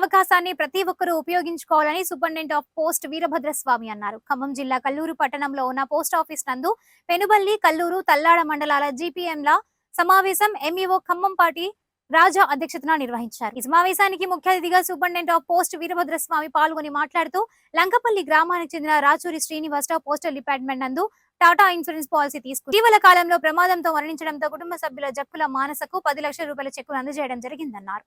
అవకాశాన్ని ప్రతి ఒక్కరూ ఉపయోగించుకోవాలని సూపరింటెండెంట్ ఆఫ్ పోస్ట్ వీరభద్రస్వామి అన్నారు. ఖమ్మం జిల్లా కల్లూరు పట్టణంలో ఉన్న పోస్ట్ ఆఫీస్ నందు పెనుబల్లి, కల్లూరు, తల్లాడ మండలాల జీపీఎంల సమావేశం ఎంఈఓ ఖమ్మంపాటి రాజా అధ్యక్షతన నిర్వహించారు. ఈ సమావేశానికి ముఖ్య అతిథిగా సూపరింటెండెంట్ ఆఫ్ పోస్ట్ వీరభద్రస్వామి పాల్గొని మాట్లాడుతూ లంకపల్లి గ్రామానికి చెందిన రాచూరి శ్రీనివాసరావు పోస్టల్ డిపార్ట్మెంట్ నందు టాటా ఇన్సూరెన్స్ పాలసీ తీసుకుని ఇటీవల కాలంలో ప్రమాదంతో మరణించడంతో కుటుంబ సభ్యుల జక్కుల మానసకు 10 లక్షల రూపాయల చెక్కును అందజేయడం జరిగిందన్నారు.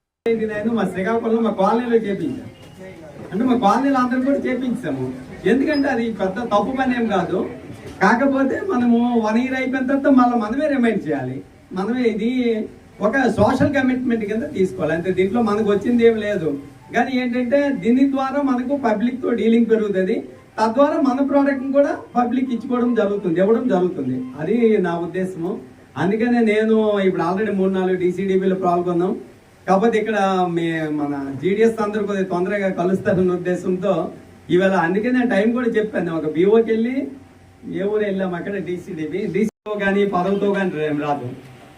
మా కాలనీలో అందరూ కూడా చేపించాము. ఎందుకంటే అది పెద్ద తప్పు పని ఏం కాదు. కాకపోతే మనము 1 year అయిపోయిన తర్వాత మళ్ళీ మనమే రిమైండ్ చేయాలి. మనమే ఇది ఒక సోషల్ కమిట్మెంట్ కింద తీసుకోవాలి. అంతే, దీంట్లో మనకు వచ్చింది ఏం లేదు. కానీ ఏంటంటే దీని ద్వారా మనకు పబ్లిక్ తో డీలింగ్ పెరుగుతుంది. తద్వారా మన ప్రోడక్ట్ కూడా పబ్లిక్ ఇవ్వడం జరుగుతుంది. అది నా ఉద్దేశము. అందుకనే నేను ఇప్పుడు ఆల్రెడీ 3-4 DCDBలో పాల్గొన్నాం. కాకపోతే ఇక్కడ మన GDS అందరూ కొద్దిగా తొందరగా కలుస్తారన్న ఉద్దేశంతో ఇవాళ అందుకే నేను టైం కూడా చెప్పాను. ఒక BOకి వెళ్ళి ఏ ఊరు వెళ్ళాం, అక్కడ DCO కానీ పదవితో కానీ రాదు.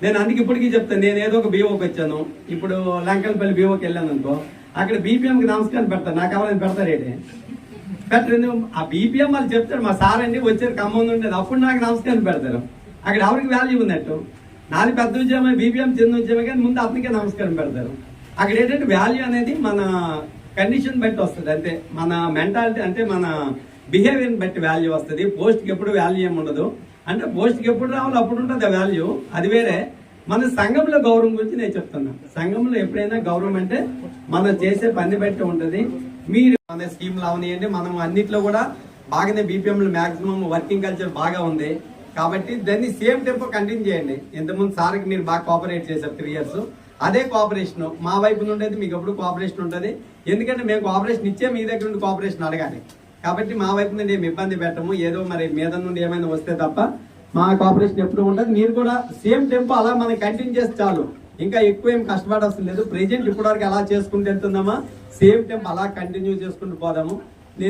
నేను అందుకే ఇప్పటికీ చెప్తాను, నేను ఏదో ఒక BOకి వచ్చాను. ఇప్పుడు లంకలపల్లి BOకి వెళ్ళాను అనుకో, అక్కడ BPMకి నమస్కారం పెడతాను. నాకు ఎవరైనా పెడతారేంటి పెట్టరు. ఆ BPM వాళ్ళు చెప్తారు, మా సార్ అండి వచ్చారు ఖమ్మం ఉండేది, అప్పుడు నాకు నమస్కారం పెడతారు. అక్కడ ఎవరికి వాల్యూ ఉన్నట్టు. నాది పెద్ద ఉద్యమం, BPM చిన్న ఉద్యమం, కానీ ముందు అతనికే నమస్కారం పెడతారు. అక్కడ ఏంటంటే వాల్యూ అనేది మన కండిషన్ బట్టి వస్తుంది. అంతే, మన మెంటాలిటీ అంటే మన బిహేవియర్ బట్టి వాల్యూ వస్తుంది. పోస్ట్కి ఎప్పుడు వాల్యూ ఏమి ఉండదు. అంటే పోస్ట్కి ఎప్పుడు రావాలో అప్పుడు ఉంటుంది వాల్యూ, అది వేరే. మన సంఘంలో గౌరవం గురించి నేను చెప్తున్నా. సంఘంలో ఎప్పుడైనా గౌరవం అంటే మనం చేసే పని బట్టి ఉంటుంది. మీరు మన స్కీమ్లు అవనియండి, మనం అన్నిట్లో కూడా బాగానే BPMలో మాక్సిమం వర్కింగ్ కల్చర్ బాగా ఉంది. కాబట్టి దాన్ని సేమ్ టెంపో కంటిన్యూ చేయండి. ఇంతకుముందు సార్కి మీరు బాగా కోఆపరేట్ చేశారు 3 years. అదే కోఆపరేషన్ మా వైపు నుండి మీకు ఎప్పుడు కోఆపరేషన్ ఉంటుంది. ఎందుకంటే మేము కోఆపరేషన్ ఇచ్చే మీ దగ్గర నుండి కోఆపరేషన్ అడగాలి. కాబట్టి మా వైపు నుండి ఏమి ఇబ్బంది పెట్టము. ఏదో మరి మీద నుండి ఏమైనా వస్తే తప్ప మా కోఆపరేషన్ ఎప్పుడు ఉంటుంది. మీరు కూడా సేమ్ టెంపో అలా మనం కంటిన్యూ చేస్తే చాలు. ఇంకా ఎక్కువ ఏం కష్టపడాల్సిన లేదు. ప్రెజెంట్ ఇప్పటివరకు ఎలా చేసుకుంటూ వెళ్తున్నామా సేమ్ టెంపో అలా కంటిన్యూ చేసుకుంటూ పోదాము.